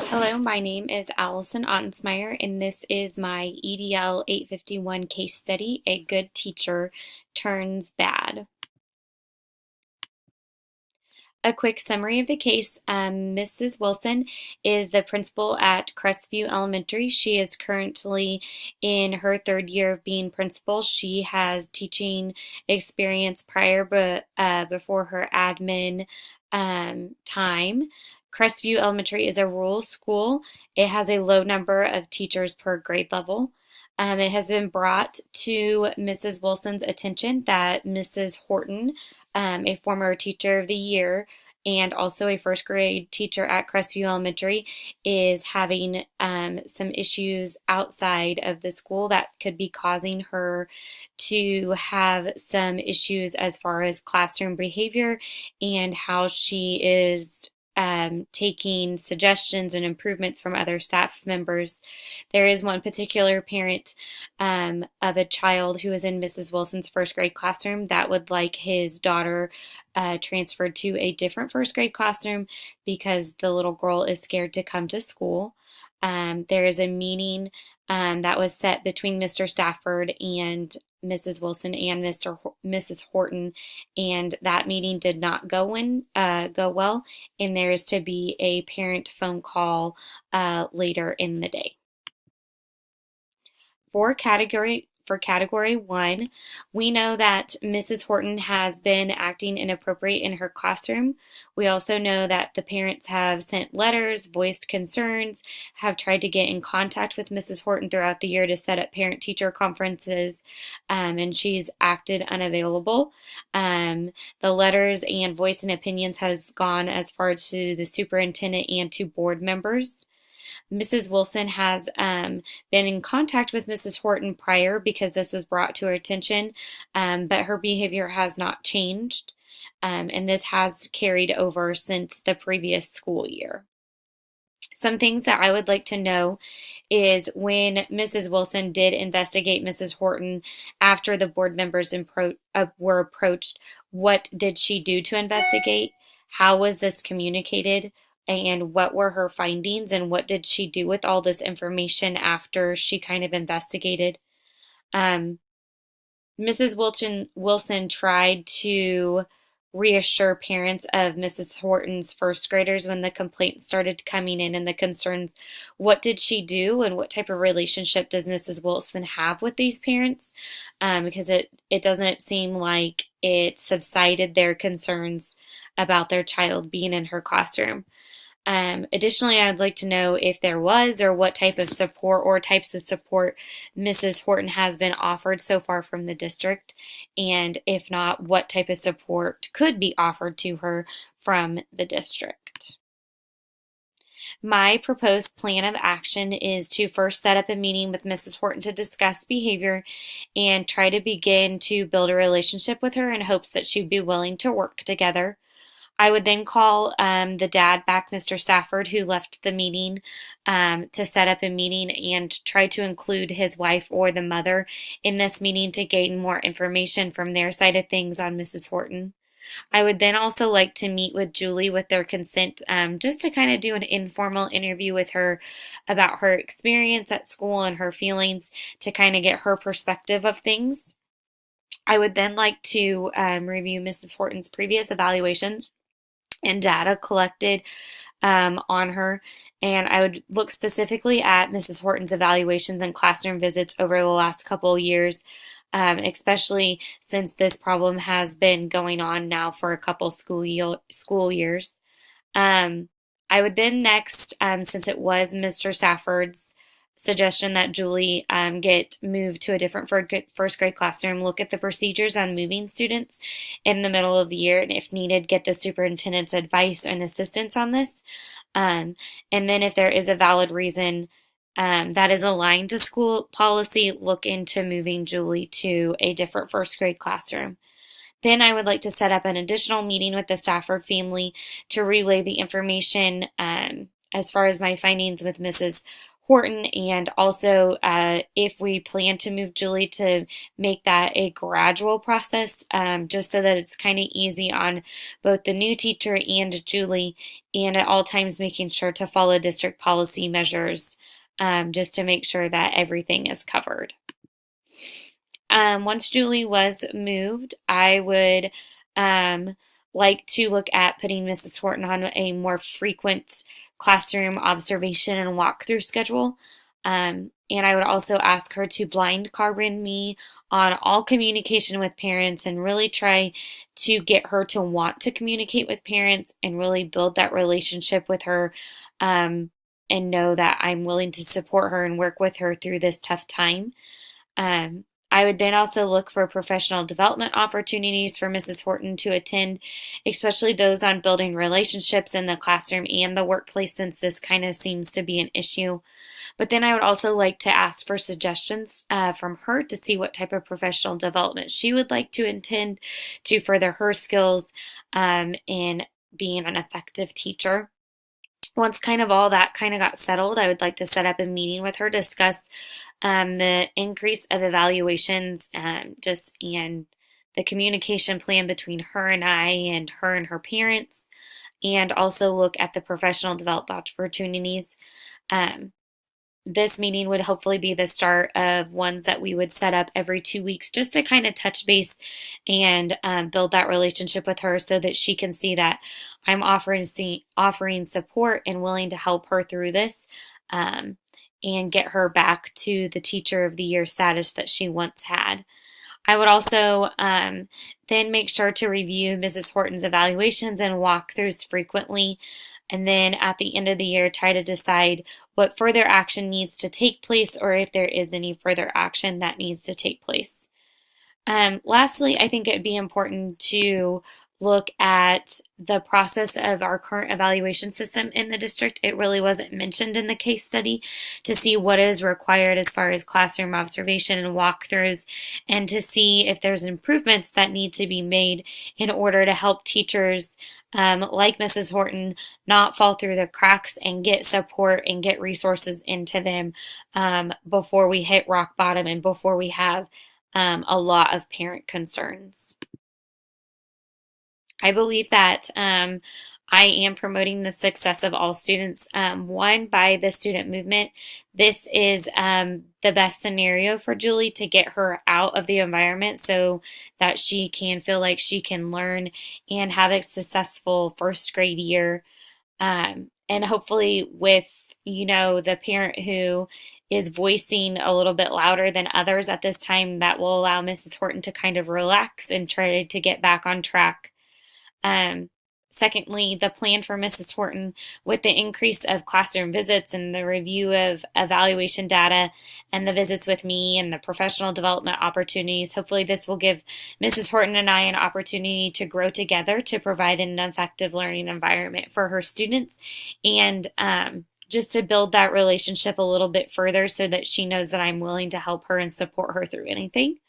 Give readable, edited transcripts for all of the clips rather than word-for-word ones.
Hello, my name is Allison Ottensmeyer, and this is my EDL 851 case study, A Good Teacher Turns Bad. A quick summary of the case. Mrs. Wilson is the principal at Crestview Elementary. She is currently in her third year of being principal. She has teaching experience prior, but before her admin time. Crestview Elementary is a rural school. It has a low number of teachers per grade level. It has been brought to Mrs. Wilson's attention that Mrs. Horton, a former teacher of the year and also a first grade teacher at Crestview Elementary, is having some issues outside of the school that could be causing her to have some issues as far as classroom behavior and how she is taking suggestions and improvements from other staff members. There is one particular parent of a child who is in Mrs. Wilson's first grade classroom that would like his daughter transferred to a different first grade classroom because the little girl is scared to come to school. There is a meeting that was set between Mr. Stafford and Mrs. Wilson and Mrs. Horton, and that meeting did not go well, and there is to be a parent phone call later in the day. For category one, we know that Mrs. Horton has been acting inappropriate in her classroom. We also know that the parents have sent letters, voiced concerns, have tried to get in contact with Mrs. Horton throughout the year to set up parent-teacher conferences, and she's acted unavailable. The letters and voice and opinions has gone as far to the superintendent and to board members. Mrs. Wilson has been in contact with Mrs. Horton prior because this was brought to her attention, but her behavior has not changed, and this has carried over since the previous school year. Some things that I would like to know is when Mrs. Wilson did investigate Mrs. Horton after the board members were approached, what did she do to investigate? How was this communicated? And what were her findings? And what did she do with all this information after she kind of investigated? Mrs. Wilson tried to reassure parents of Mrs. Horton's first graders when the complaints started coming in and the concerns. What did she do and what type of relationship does Mrs. Wilson have with these parents? Because it doesn't seem like it subsided their concerns about their child being in her classroom. Additionally, I'd like to know if there was or what type of support or types of support Mrs. Horton has been offered so far from the district, and if not, what type of support could be offered to her from the district. My proposed plan of action is to first set up a meeting with Mrs. Horton to discuss behavior and try to begin to build a relationship with her in hopes that she'd be willing to work together. I would then call the dad back, Mr. Stafford, who left the meeting, to set up a meeting and try to include his wife or the mother in this meeting to gain more information from their side of things on Mrs. Horton. I would then also like to meet with Julie with their consent, just to kind of do an informal interview with her about her experience at school and her feelings to kind of get her perspective of things. I would then like to review Mrs. Horton's previous evaluations and data collected on her, and I would look specifically at Mrs. Horton's evaluations and classroom visits over the last couple of years, especially since this problem has been going on now for a couple school years. I would then next, since it was Mr. Stafford's suggestion that Julie get moved to a different first grade classroom, look at the procedures on moving students in the middle of the year, and if needed, get the superintendent's advice and assistance on this. And then if there is a valid reason that is aligned to school policy, look into moving Julie to a different first grade classroom. Then I would like to set up an additional meeting with the Stafford family to relay the information as far as my findings with Mrs. Horton, and also if we plan to move Julie, to make that a gradual process, just so that it's kind of easy on both the new teacher and Julie, and at all times making sure to follow district policy measures, just to make sure that everything is covered. Once Julie was moved, I would like to look at putting Mrs. Horton on a more frequent classroom observation and walkthrough schedule. And I would also ask her to blind carbon me on all communication with parents and really try to get her to want to communicate with parents and really build that relationship with her, and know that I'm willing to support her and work with her through this tough time. I would then also look for professional development opportunities for Mrs. Horton to attend, especially those on building relationships in the classroom and the workplace, since this kind of seems to be an issue. But then I would also like to ask for suggestions from her to see what type of professional development she would like to attend to further her skills in being an effective teacher. Once kind of all that kind of got settled, I would like to set up a meeting with her to discuss the increase of evaluations, just and the communication plan between her and I and her parents, and also look at the professional development opportunities. Um, this meeting would hopefully be the start of ones that we would set up every 2 weeks, just to kind of touch base and build that relationship with her, so that she can see that I'm offering support and willing to help her through this, and get her back to the Teacher of the Year status that she once had. I would also then make sure to review Mrs. Horton's evaluations and walkthroughs frequently, and then at the end of the year try to decide what further action needs to take place, or if there is any further action that needs to take place. Lastly, I think it'd be important to look at the process of our current evaluation system in the district. It really wasn't mentioned in the case study, to see what is required as far as classroom observation and walkthroughs, and to see if there's improvements that need to be made in order to help teachers like Mrs. Horton not fall through the cracks and get support and get resources into them before we hit rock bottom and before we have a lot of parent concerns. I believe that I am promoting the success of all students, one, by the student movement. This is the best scenario for Julie to get her out of the environment so that she can feel like she can learn and have a successful first grade year. And hopefully, with the parent who is voicing a little bit louder than others at this time, that will allow Mrs. Horton to kind of relax and try to get back on track. Um, Secondly, the plan for Mrs. Horton, with the increase of classroom visits and the review of evaluation data and the visits with me and the professional development opportunities, hopefully this will give Mrs. Horton and I an opportunity to grow together to provide an effective learning environment for her students, and just to build that relationship a little bit further, so that she knows that I'm willing to help her and support her through anything.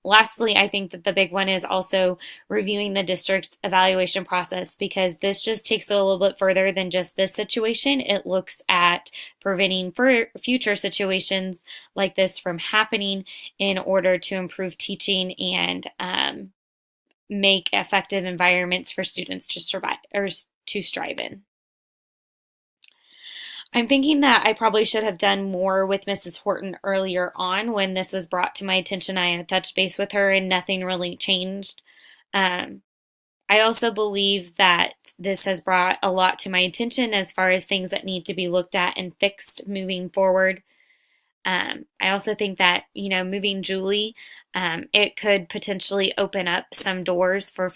Lastly, I think that the big one is also reviewing the district's evaluation process, because this just takes it a little bit further than just this situation. It looks at preventing future situations like this from happening in order to improve teaching and make effective environments for students to survive or to strive in. I'm thinking that I probably should have done more with Mrs. Horton earlier on. When this was brought to my attention, I had touched base with her and nothing really changed. Um, I also believe that this has brought a lot to my attention as far as things that need to be looked at and fixed moving forward. I also think that, moving Julie, it could potentially open up some doors for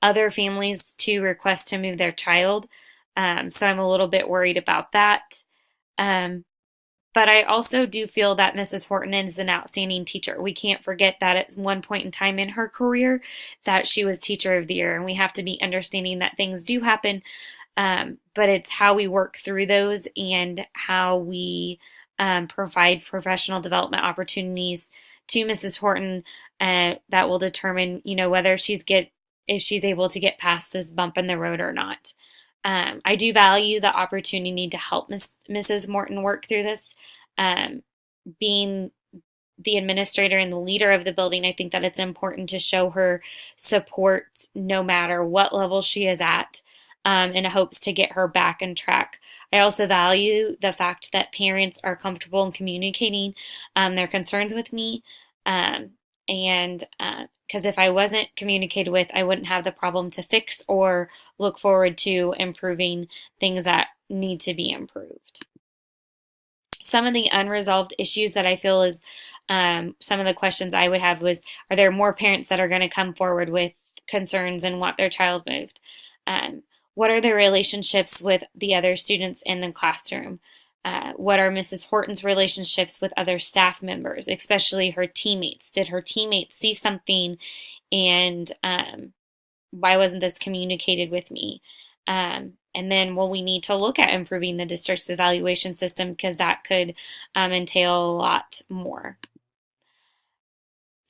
other families to request to move their child. So I'm a little bit worried about that. Um, but I also do feel that Mrs. Horton is an outstanding teacher. We can't forget that at one point in time in her career that she was Teacher of the Year, and we have to be understanding that things do happen, but it's how we work through those and how we provide professional development opportunities to Mrs. Horton that will determine, whether if she's able to get past this bump in the road or not. I do value the opportunity to help Mrs. Morton work through this. Um, Being the administrator and the leader of the building, I think that it's important to show her support no matter what level she is at, in hopes to get her back on track. I also value the fact that parents are comfortable in communicating their concerns with me. Um, and Because if I wasn't communicated with, I wouldn't have the problem to fix or look forward to improving things that need to be improved. Some of the unresolved issues that I feel is some of the questions I would have was, are there more parents that are going to come forward with concerns and want their child moved? Um, what are the relationships with the other students in the classroom? What are Mrs. Horton's relationships with other staff members, especially her teammates? Did her teammates see something and why wasn't this communicated with me? And then will we need to look at improving the district's evaluation system because that could entail a lot more.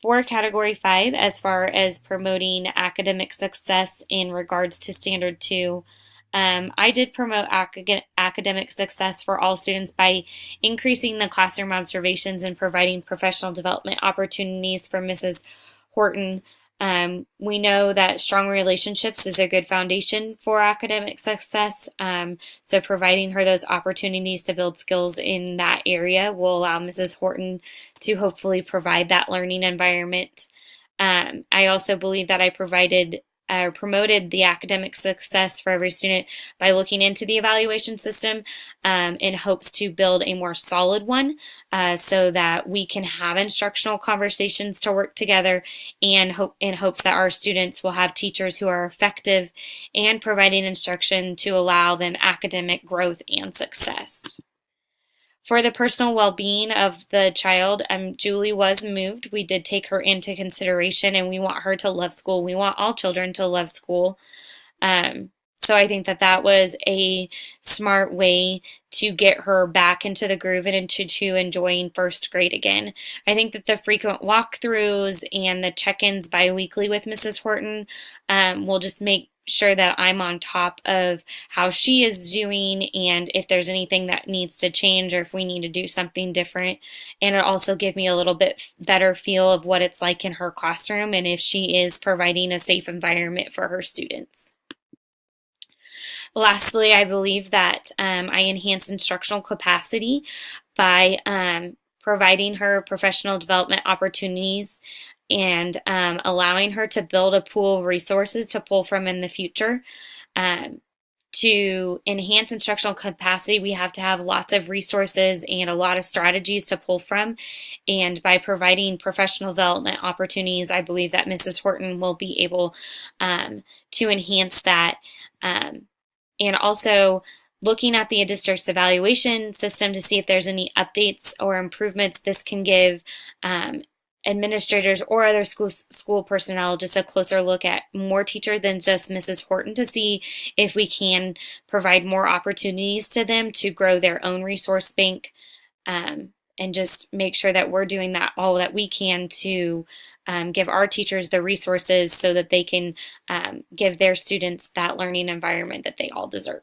For Category 5, as far as promoting academic success in regards to Standard 2, I did promote academic success for all students by increasing the classroom observations and providing professional development opportunities for Mrs. Horton. We know that strong relationships is a good foundation for academic success. So providing her those opportunities to build skills in that area will allow Mrs. Horton to hopefully provide that learning environment. I also believe that I promoted the academic success for every student by looking into the evaluation system in hopes to build a more solid one so that we can have instructional conversations to work together and in hopes that our students will have teachers who are effective and providing instruction to allow them academic growth and success. For the personal well-being of the child, Julie was moved. We did take her into consideration, and we want her to love school. We want all children to love school. So I think that that was a smart way to get her back into the groove and into enjoying first grade again. I think that the frequent walkthroughs and the check-ins bi-weekly with Mrs. Horton will just make sure that I'm on top of how she is doing and if there's anything that needs to change or if we need to do something different. And it'll also give me a little bit better feel of what it's like in her classroom and if she is providing a safe environment for her students. Lastly, I believe that I enhance instructional capacity by providing her professional development opportunities and allowing her to build a pool of resources to pull from in the future. To enhance instructional capacity, we have to have lots of resources and a lot of strategies to pull from. And by providing professional development opportunities, I believe that Mrs. Horton will be able to enhance that. And also looking at the district's evaluation system to see if there's any updates or improvements this can give administrators or other school personnel just a closer look at more teachers than just Mrs. Horton to see if we can provide more opportunities to them to grow their own resource bank and just make sure that we're doing that all that we can to give our teachers the resources so that they can give their students that learning environment that they all deserve.